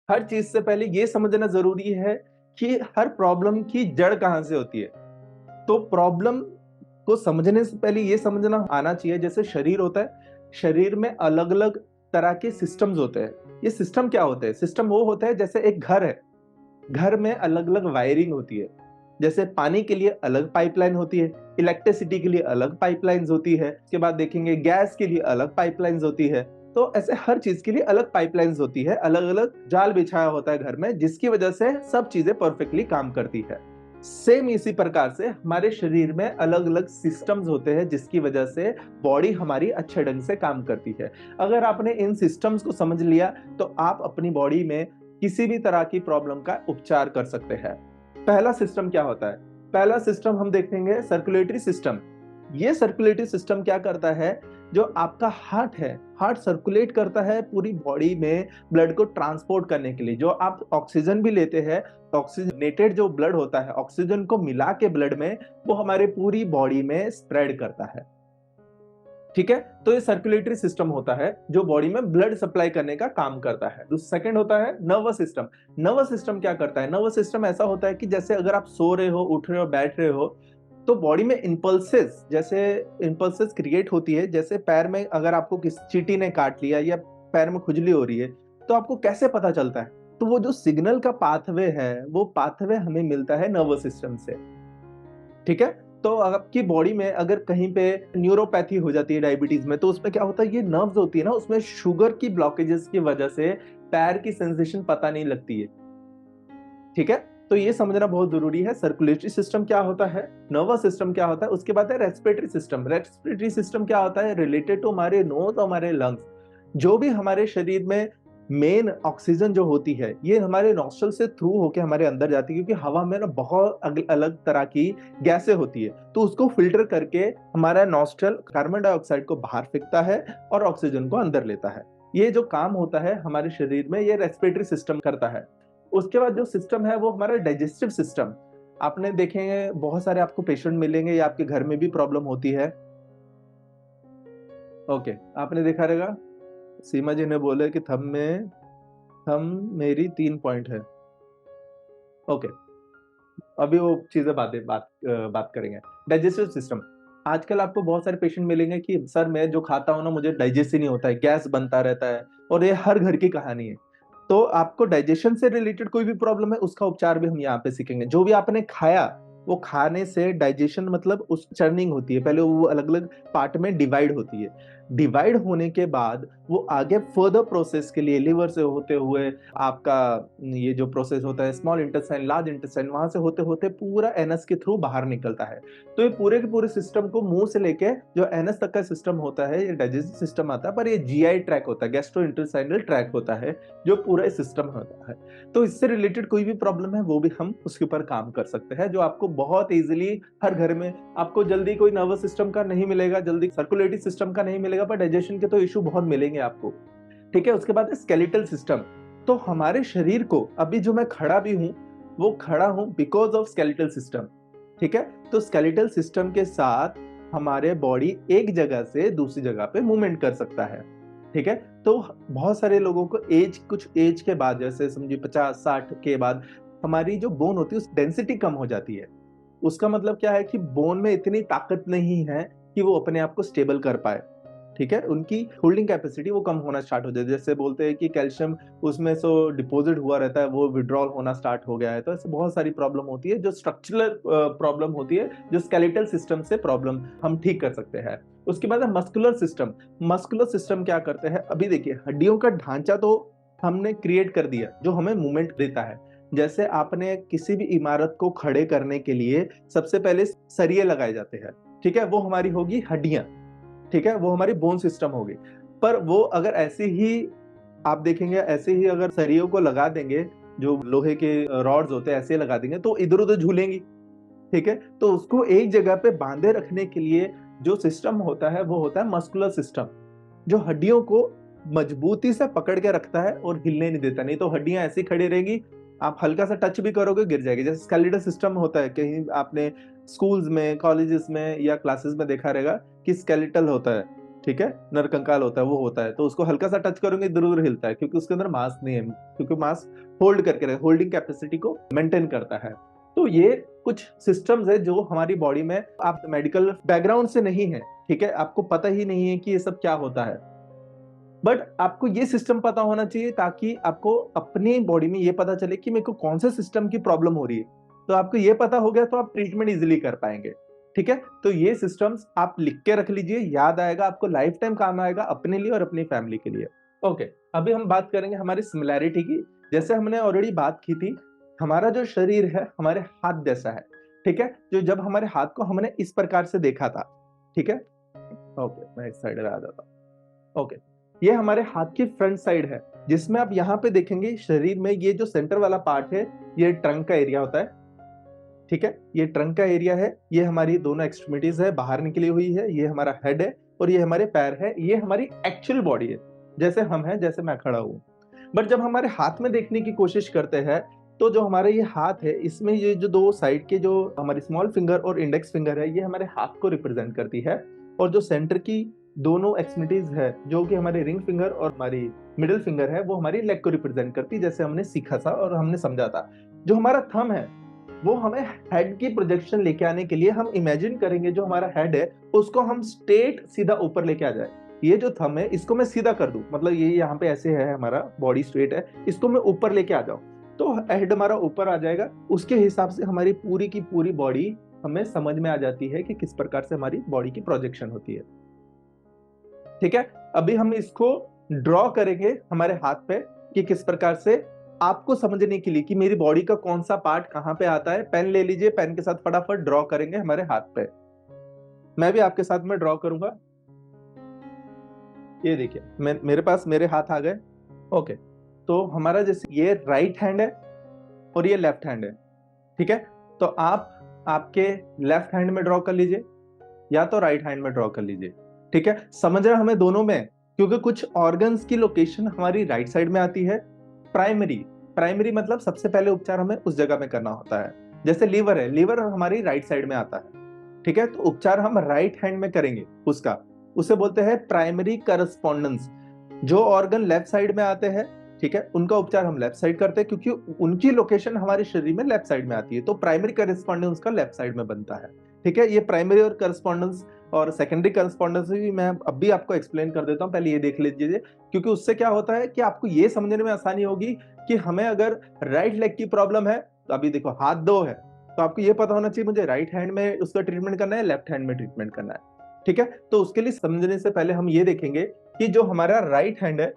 हर चीज से पहले ये समझना जरूरी है कि हर प्रॉब्लम की जड़ कहाँ से होती है। तो प्रॉब्लम को समझने से पहले ये समझना आना चाहिए, जैसे शरीर होता है, शरीर में अलग अलग तरह के सिस्टम्स होते हैं। ये सिस्टम क्या होते हैं? सिस्टम वो होता है जैसे एक घर है, घर में अलग अलग वायरिंग होती है। जैसे पानी के लिए अलग पाइपलाइन होती है, इलेक्ट्रिसिटी के लिए अलग पाइपलाइंस होती है, उसके बाद देखेंगे गैस के लिए अलग पाइपलाइंस होती है। तो ऐसे हर चीज के लिए अलग पाइपलाइंस होती है, अलग अलग जाल बिछाया होता है घर में, जिसकी वजह से सब चीजें परफेक्टली काम करती है। सेम इसी प्रकार से हमारे शरीर में अलग अलग सिस्टम्स होते हैं, जिसकी वजह से बॉडी हमारी अच्छे ढंग से काम करती है। अगर आपने इन सिस्टम्स को समझ लिया तो आप अपनी बॉडी में किसी भी तरह की प्रॉब्लम का उपचार कर सकते हैं। पहला सिस्टम क्या होता है? पहला सिस्टम हम देखेंगे सर्कुलेटरी सिस्टम। ये सर्कुलेटरी सिस्टम क्या करता है? जो आपका हार्ट है, हार्ट सर्कुलेट करता है पूरी बॉडी में ब्लड को ट्रांसपोर्ट करने के लिए। जो आप ऑक्सीजन भी लेते हैं, ऑक्सीजनेटेड जो ब्लड होता है, ऑक्सीजन को मिला के ब्लड में, वो हमारे पूरी बॉडी में स्प्रेड करता है। ठीक है, तो ये सर्कुलेटरी सिस्टम होता है जो बॉडी में ब्लड सप्लाई करने का काम करता है। सेकंड होता है नर्वस सिस्टम। नर्वस सिस्टम क्या करता है? नर्वस सिस्टम ऐसा होता है कि जैसे अगर आप सो रहे हो, उठ रहे हो, बैठ रहे हो, तो बॉडी में इंपल्सेस, जैसे इंपल्सेस क्रिएट होती है। जैसे पैर में अगर आपको किसी चींटी ने काट लिया या पैर में खुजली हो रही है, तो आपको कैसे पता चलता है? तो वो जो सिग्नल का पाथवे है, वो पाथवे हमें मिलता है नर्वस सिस्टम से। ठीक है, तो आपकी बॉडी में अगर कहीं पे न्यूरोपैथी हो जाती है डायबिटीज में, तो उसमें क्या होता है, ये नर्व्स होती है ना, उसमें शुगर की ब्लॉकेजेस की वजह से पैर की सेंसेशन पता नहीं लगती है। ठीक है, तो ये समझना बहुत जरूरी है। सर्कुलेटरी सिस्टम क्या होता है, नर्वस सिस्टम क्या होता है, उसके बाद है रेस्पिरेटरी सिस्टम। रेस्पिरेटरी सिस्टम क्या होता है? रिलेटेड टू हमारे नोज, हमारे लंग्स। जो भी हमारे शरीर में मेन ऑक्सीजन जो होती है, ये हमारे नॉस्ट्रल से थ्रू होके हमारे अंदर जाती है, क्योंकि हवा में ना बहुत अलग तरह की गैसें होती है, तो उसको फिल्टर करके हमारा नॉस्ट्रल कार्बन डाइऑक्साइड को बाहर फेंकता है और ऑक्सीजन को अंदर लेता है। ये जो काम होता है हमारे शरीर में, ये रेस्पिरेटरी सिस्टम करता है। उसके बाद जो सिस्टम है वो हमारा डाइजेस्टिव सिस्टम। आपने देखेंगे बहुत सारे आपको पेशेंट मिलेंगे या आपके घर में भी प्रॉब्लम होती है। ओके, आपने देखा रहेगा सीमा जी ने बोले कि थम मेरी 3 पॉइंट है। ओके, अभी वो चीजें बात करेंगे। Digestive system. आजकल आपको बहुत सारे पेशेंट मिलेंगे कि सर मैं जो खाता हूँ ना, मुझे डाइजेस्ट ही नहीं होता है, गैस बनता रहता है, और ये हर घर की कहानी है। तो आपको डाइजेशन से रिलेटेड कोई भी प्रॉब्लम है, उसका उपचार भी हम यहाँ पे सीखेंगे। जो भी आपने खाया, वो खाने से डाइजेशन मतलब उस चर्निंग होती है, पहले वो अलग अलग पार्ट में डिवाइड होती है। डिवाइड होने के बाद वो आगे फर्दर प्रोसेस के लिए लिवर से होते हुए आपका ये जो प्रोसेस होता है स्मॉल इंटेस्टाइन, लार्ज इंटेस्टाइन, वहां से होते होते पूरा एनस के थ्रू बाहर निकलता है। तो ये पूरे के पूरे सिस्टम को मुंह से लेके जो एनस तक का सिस्टम होता है, ये डाइजेस्टिव सिस्टम आता है, पर ये जीआई ट्रैक होता है, गैस्ट्रो इंटेस्टाइनल ट्रैक होता है, जो पूरा सिस्टम होता है। तो इससे रिलेटेड कोई भी प्रॉब्लम है, वो भी हम उसके ऊपर काम कर सकते हैं, जो आपको बहुत इजीली हर घर में, आपको जल्दी कोई नर्वस सिस्टम का नहीं मिलेगा, जल्दी सर्कुलेटरी सिस्टम का नहीं मिलेगा, पर डाइजेशन के तो इशू बहुत मिलेंगे आपको। ठीक है, उसके बाद है स्केलेटल सिस्टम। तो हमारे शरीर को, अभी जो मैं खड़ा भी हूं, वो खड़ा हूं बिकॉज ऑफ स्केलेटल सिस्टम। ठीक है, तो स्केलेटल सिस्टम के साथ हमारे बॉडी एक जगह से दूसरी जगह पे मूवमेंट कर सकता है। ठीक है, तो बहुत सारे लोगों को कुछ एज के बाद, जैसे समझिए 50-60 के बाद, हमारी जो बोन होती है उस डेंसिटी कम हो जाती है। उसका मतलब क्या है कि बोन में इतनी ताकत नहीं है कि वो अपने आप को स्टेबल कर पाए। ठीक है, उनकी होल्डिंग कैपेसिटी वो कम होना स्टार्ट हो जाती है। जैसे बोलते हैं कि कैल्शियम उसमें सो डिपॉजिट हुआ रहता है, वो विड्रॉल होना स्टार्ट हो गया है। तो ऐसे बहुत सारी प्रॉब्लम होती है, जो स्ट्रक्चरल प्रॉब्लम होती है, जो स्केलेटल सिस्टम से प्रॉब्लम हम ठीक कर सकते हैं। उसके बाद है मस्कुलर सिस्टम। मस्कुलर सिस्टम क्या करते हैं? अभी देखिए, हड्डियों का ढांचा तो हमने क्रिएट कर दिया, जो हमें मूवमेंट देता है। जैसे आपने किसी भी इमारत को खड़े करने के लिए सबसे पहले सरिये लगाए जाते हैं। ठीक है, वो हमारी होगी हड्डियां। ठीक है, वो हमारी बोन सिस्टम होगी। पर वो अगर ऐसे ही आप देखेंगे, ऐसे ही अगर सरियों को लगा देंगे, जो लोहे के रॉड्स होते हैं ऐसे लगा देंगे, तो इधर उधर झूलेंगी। ठीक है, तो उसको एक जगह पे बांधे रखने के लिए जो सिस्टम होता है, वो होता है मस्कुलर सिस्टम, जो हड्डियों को मजबूती से पकड़ के रखता है और हिलने नहीं देता। नहीं तो हड्डियां ऐसी खड़ी रहेगी, आप हल्का सा टच भी करोगे गिर जाएगी। जैसे स्केलेटल सिस्टम होता है, कहीं आपने स्कूल्स में, कॉलेजेस में या क्लासेस में देखा रहेगा कि स्केलेटल होता है। ठीक है, नरकंकाल होता है वो होता है, तो उसको हल्का सा टच करोगे इधर उधर हिलता है, क्योंकि उसके अंदर मास नहीं है, क्योंकि मास होल्ड करके रहे, होल्डिंग कैपेसिटी को मेंटेन करता है। तो ये कुछ सिस्टम्स है जो हमारी बॉडी में, आप मेडिकल बैकग्राउंड से नहीं है, ठीक है, आपको पता ही नहीं है कि ये सब क्या होता है, बट आपको ये सिस्टम पता होना चाहिए ताकि आपको अपनी बॉडी में ये पता चले कि मेरे को कौन से सिस्टम की प्रॉब्लम हो रही है। तो आपको ये पता हो गया तो आप ट्रीटमेंट इजीली कर पाएंगे। ठीक है, तो ये सिस्टम्स आप लिख के रख लीजिए, याद आएगा आपको, लाइफ टाइम काम आएगा अपने लिए और अपनी फैमिली के लिए। ओके, अभी हम बात करेंगे हमारी सिमिलैरिटी की। जैसे हमने ऑलरेडी बात की थी, हमारा जो शरीर है हमारे हाथ जैसा है। ठीक है, जो जब हमारे हाथ को हमने इस प्रकार से देखा था, ठीक है, ओके मैं इस साइड आ जाता हूं। ओके, ये हमारे हाथ की फ्रंट साइड है, जिसमें आप यहाँ पे देखेंगे शरीर में ये जो सेंटर वाला पार्ट है, ये ट्रंक का एरिया होता है। ठीक है, ये ट्रंक का एरिया है, ये हमारी दोनों एक्सट्रीमिटीज है बाहर निकली हुई है, ये हमारा हेड है और ये हमारे पैर है, ये हमारी एक्चुअल बॉडी है, जैसे हम हैं, जैसे मैं खड़ा हूं। बट जब हमारे हाथ में देखने की कोशिश करते हैं, तो जो हमारे ये हाथ है, इसमें ये जो दो साइड के जो हमारी स्मॉल फिंगर और इंडेक्स फिंगर है, ये हमारे हाथ को रिप्रेजेंट करती है, और जो सेंटर की दोनों एक्सट्रीमिटीज है, जो कि हमारे रिंग फिंगर और हमारी मिडिल फिंगर है, वो हमारी लेग को रिप्रेजेंट करती है, जैसे हमने सीखा था और हमने समझा था। जो हमारा थंब है, वो हमें हेड की प्रोजेक्शन लेके आने के लिए हम इमेजिन करेंगे, जो हमारा हेड है उसको हम स्ट्रेट सीधा ऊपर लेके आ जाए। ये जो थंब है इसको मैं सीधा कर दूं, मतलब ये यहाँ पे ऐसे है, हमारा बॉडी स्ट्रेट है, इसको मैं ऊपर लेके आ जाऊं, तो हेड हमारा ऊपर आ जाएगा। उसके हिसाब से हमारी पूरी की पूरी बॉडी हमें समझ में आ जाती है कि किस प्रकार से हमारी बॉडी की प्रोजेक्शन होती है। ठीक है, अभी हम इसको ड्रॉ करेंगे हमारे हाथ पे कि किस प्रकार से, आपको समझने के लिए कि मेरी बॉडी का कौन सा पार्ट कहां पे आता है। पेन ले लीजिए, पेन के साथ फटाफट ड्रॉ करेंगे हमारे हाथ पे। मैं भी आपके साथ में ड्रॉ करूंगा। ये देखिए, मेरे पास मेरे हाथ आ गए। ओके, तो हमारा जैसे ये राइट हैंड है और ये लेफ्ट हैंड है। ठीक है, तो आप आपके लेफ्ट हैंड में ड्रॉ कर लीजिए या तो राइट हैंड में ड्रॉ कर लीजिए। ठीक है, समझना हमें दोनों में, क्योंकि कुछ ऑर्गन्स की लोकेशन हमारी राइट साइड में आती है। प्राइमरी, प्राइमरी मतलब सबसे पहले उपचार हमें उस जगह में करना होता है। जैसे लीवर है, लीवर हमारी राइट साइड में आता है। ठीक है, तो उपचार हम राइट हैंड में करेंगे उसका, उसे बोलते हैं प्राइमरी करस्पॉन्डेंस। जो ऑर्गन लेफ्ट साइड में आते हैं, ठीक है, उनका उपचार हम लेफ्ट साइड करते हैं, क्योंकि उनकी लोकेशन हमारे शरीर में लेफ्ट साइड में आती है, तो प्राइमरी करस्पॉन्डेंस का लेफ्ट साइड में बनता है। ठीक है, ये प्राइमरी और करस्पॉन्डेंस और सेकेंडरी करस्पॉन्डेंस भी मैं अब भी आपको एक्सप्लेन कर देता हूं, पहले ये देख लीजिए, क्योंकि उससे क्या होता है कि आपको ये समझने में आसानी होगी कि हमें अगर राइट लेग की प्रॉब्लम है, तो अभी देखो हाथ दो है, तो आपको ये पता होना चाहिए मुझे राइट हैंड में उसका ट्रीटमेंट करना है, लेफ्ट हैंड में ट्रीटमेंट करना है। ठीक है, तो उसके लिए समझने से पहले हम ये देखेंगे कि जो हमारा राइट हैंड है,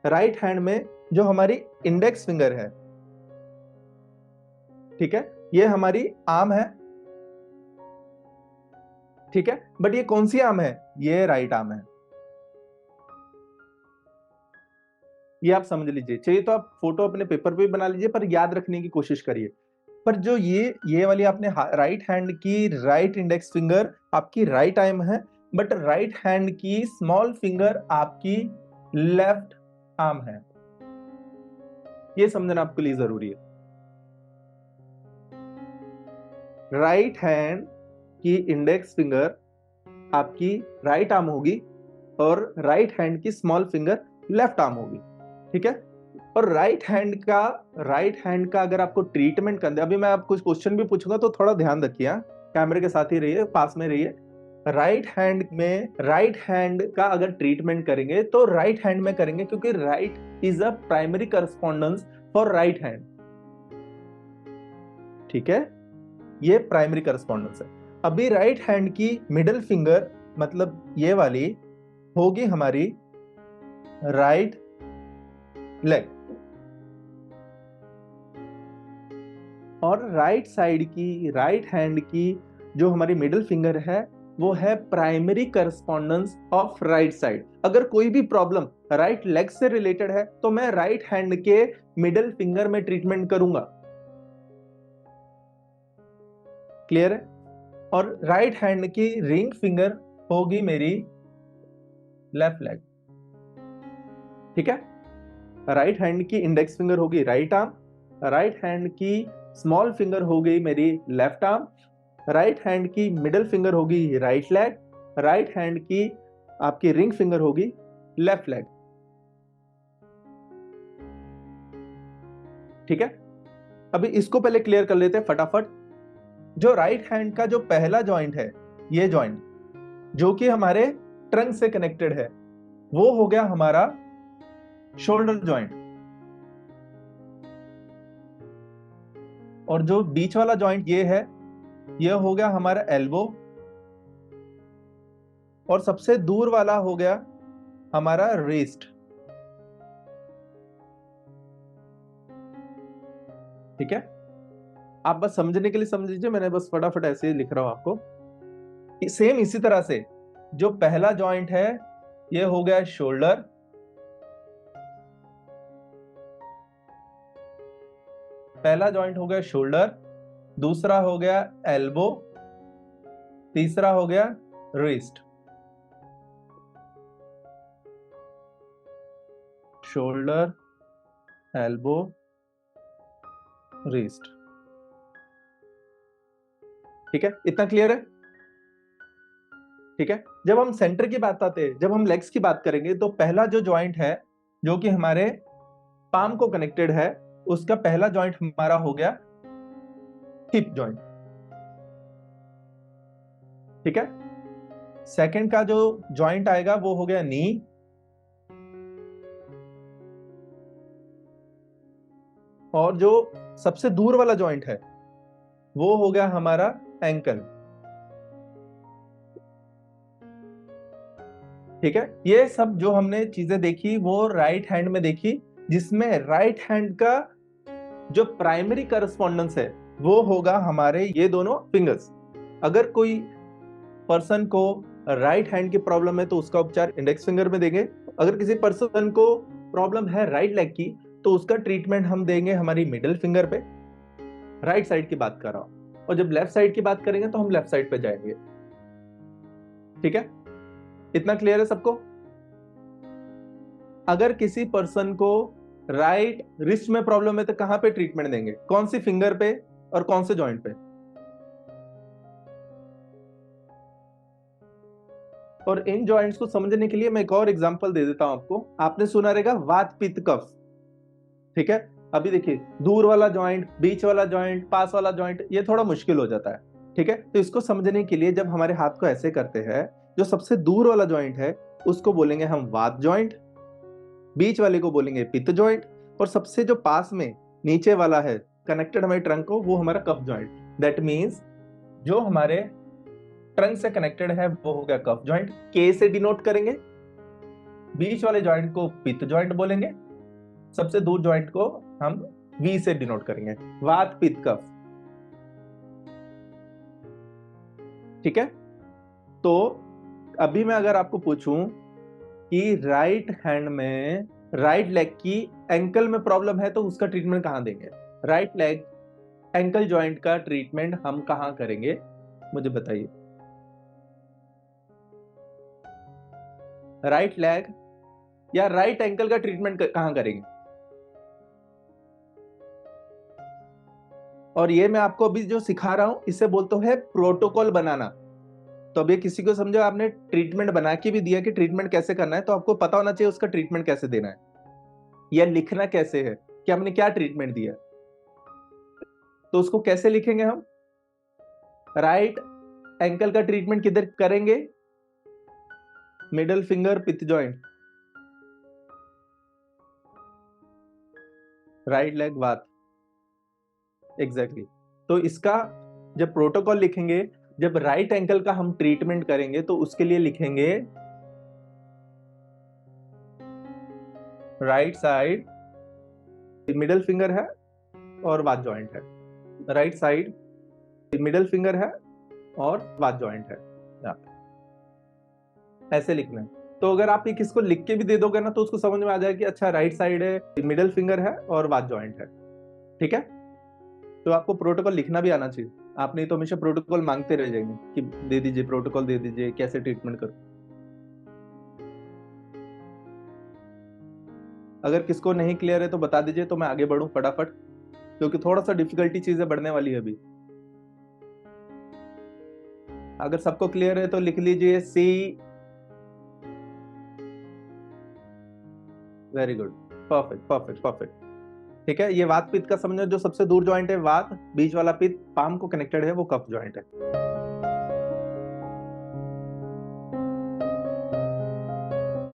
राइट हैंड में जो हमारी इंडेक्स फिंगर है, ठीक है, ये हमारी आर्म है। ठीक है, बट ये कौन सी आर्म है? ये राइट आर्म है। ये आप समझ लीजिए, चाहिए तो आप फोटो अपने पेपर पे भी बना लीजिए, पर याद रखने की कोशिश करिए। पर जो ये वाली आपने राइट हैंड की राइट इंडेक्स फिंगर आपकी राइट आर्म है, बट राइट हैंड की स्मॉल फिंगर आपकी लेफ्ट आर्म है। ये समझना आपके लिए जरूरी है। राइट हैंड की इंडेक्स फिंगर आपकी राइट आर्म होगी और राइट हैंड की स्मॉल फिंगर लेफ्ट आर्म होगी। ठीक है, और राइट हैंड का अगर आपको ट्रीटमेंट करना है, अभी मैं आपको कुछ क्वेश्चन भी पूछूंगा तो थोड़ा ध्यान रखिए, कैमरे के साथ ही रहिए, पास में रहिए। राइट हैंड का अगर ट्रीटमेंट करेंगे तो राइट हैंड में करेंगे, क्योंकि right is a primary correspondence for right hand. ठीक है, ये प्राइमरी करस्पॉन्डेंस है। अभी राइट हैंड की मिडिल फिंगर, मतलब ये वाली, होगी हमारी राइट लेग, और राइट साइड की राइट हैंड की जो हमारी मिडिल फिंगर है, वो है primary correspondence of right side. अगर कोई भी प्रॉब्लम राइट लेग से रिलेटेड है तो मैं राइट हैंड के मिडिल फिंगर में ट्रीटमेंट करूंगा। क्लियर है? और राइट हैंड की रिंग फिंगर होगी मेरी लेफ्ट लेग। ठीक है, राइट हैंड की इंडेक्स फिंगर होगी राइट आर्म, राइट हैंड की स्मॉल फिंगर हो गई मेरी लेफ्ट आर्म, राइट हैंड की मिडिल फिंगर होगी राइट लेग, राइट हैंड की आपकी रिंग फिंगर होगी लेफ्ट लेग। ठीक है, अभी इसको पहले क्लियर कर लेते हैं फटाफट। जो राइट हैंड का जो पहला जॉइंट है, ये जॉइंट जो कि हमारे ट्रंक से कनेक्टेड है, वो हो गया हमारा शोल्डर जॉइंट। और जो बीच वाला जॉइंट ये है, ये हो गया हमारा एल्बो। और सबसे दूर वाला हो गया हमारा रिस्ट। ठीक है, आप बस समझने के लिए समझ लीजिए, मैंने बस फटाफट ऐसे ही लिख रहा हूं आपको। सेम इसी तरह से जो पहला जॉइंट है ये हो गया शोल्डर, पहला जॉइंट हो गया शोल्डर, दूसरा हो गया एल्बो, तीसरा हो गया रिस्ट। Shoulder, elbow, wrist. ठीक है, इतना क्लियर है? ठीक है, जब हम सेंटर की बात आते हैं, जब हम लेग्स की बात करेंगे, तो पहला जो जॉइंट है जो कि हमारे पाम को कनेक्टेड है, उसका पहला जॉइंट हमारा हो गया हिप जॉइंट। ठीक है, सेकंड का जो जॉइंट आएगा वो हो गया नी, और जो सबसे दूर वाला जॉइंट है वो हो गया हमारा एंकल। ठीक है, ये सब जो हमने चीजें देखी वो राइट हैंड में देखी, जिसमें राइट हैंड का जो प्राइमरी करस्पॉन्डेंस है वो होगा हमारे ये दोनों फिंगर्स। अगर कोई पर्सन को राइट हैंड की प्रॉब्लम है तो उसका उपचार इंडेक्स फिंगर में देंगे। अगर किसी पर्सन को प्रॉब्लम है राइट लेग की तो उसका ट्रीटमेंट हम देंगे हमारी मिडिल फिंगर पे। राइट साइड की बात कर रहा हूं, और जब लेफ्ट साइड की बात करेंगे तो हम लेफ्ट साइड पे जाएंगे। ठीक है, इतना क्लियर है सबको? अगर किसी पर्सन को राइट रिस्ट में प्रॉब्लम है तो कहां पे ट्रीटमेंट देंगे, कौन सी फिंगर पे और कौन से जॉइंट पे? और इन जॉइंट्स को समझने के लिए मैं एक और एग्जांपल दे देता हूं आपको। आपने सुना रहेगा वात पित्त कफ। ठीक है, अभी देखिए, दूर वाला जॉइंट, बीच वाला जॉइंट, पास वाला जॉइंट, ये थोड़ा मुश्किल हो जाता है। ठीक है, तो इसको समझने के लिए जब हमारे हाथ को ऐसे करते हैं, जो सबसे दूर वाला जॉइंट है उसको बोलेंगे हम वात जॉइंट, बीच वाले को बोलेंगे पित्त जॉइंट, और सबसे जो पास में नीचे वाला है कनेक्टेड हमारे ट्रंक को, वो हमारा कफ जॉइंट। दैट मीन्स जो हमारे ट्रंक से कनेक्टेड है वो हो गया कफ जॉइंट, के से डिनोट करेंगे। बीच वाले जॉइंट को पित्त जॉइंट बोलेंगे, सबसे दूर जॉइंट को हम वी से डिनोट करेंगे, वात पित्त कफ। ठीक है, तो अभी मैं अगर आपको पूछूं कि राइट हैंड में राइट लेग की एंकल में प्रॉब्लम है तो उसका ट्रीटमेंट कहां देंगे? राइट लेग एंकल जॉइंट का ट्रीटमेंट हम कहां करेंगे, मुझे बताइए। राइट लेग या राइट एंकल का ट्रीटमेंट कहां करेंगे? और ये मैं आपको अभी जो सिखा रहा हूं इसे बोलते हैं प्रोटोकॉल बनाना। तो अभी किसी को समझो, आपने ट्रीटमेंट बना के भी दिया कि ट्रीटमेंट कैसे करना है, तो आपको पता होना चाहिए उसका ट्रीटमेंट कैसे देना है, या लिखना कैसे है कि हमने क्या ट्रीटमेंट दिया। तो उसको कैसे लिखेंगे हम? राइट एंकल का ट्रीटमेंट किधर करेंगे? मिडल फिंगर पिथ जॉइंट, राइट लेग वात। एग्जैक्टली। तो इसका जब प्रोटोकॉल लिखेंगे, जब राइट एंकल का हम ट्रीटमेंट करेंगे तो उसके लिए लिखेंगे राइट साइड मिडल फिंगर है और वात जॉइंट है, राइट साइड मिडल फिंगर है और वात जॉइंट है, ऐसे लिखना है। तो अगर आप ये किसको लिख के भी दे दोगे ना तो उसको समझ में आ जाएगा कि अच्छा राइट साइड है, मिडल फिंगर है और वात जॉइंट है। ठीक है, तो आपको प्रोटोकॉल लिखना भी आना चाहिए। आप नहीं तो हमेशा प्रोटोकॉल मांगते रह जाएंगे कि दे दीजिए प्रोटोकॉल, दे दीजिए, कैसे ट्रीटमेंट करो। अगर किसको नहीं क्लियर है तो बता दीजिए, तो मैं आगे बढ़ूं फटाफट, क्योंकि थोड़ा सा डिफिकल्टी चीजें बढ़ने वाली है अभी। अगर सबको क्लियर है तो लिख लीजिए C very good, perfect perfect perfect. ठीक है, ये वात पित्त का समझो, जो सबसे दूर जॉइंट है वात, बीच वाला पित्त पाम को कनेक्टेड है, वो कफ जॉइंट है।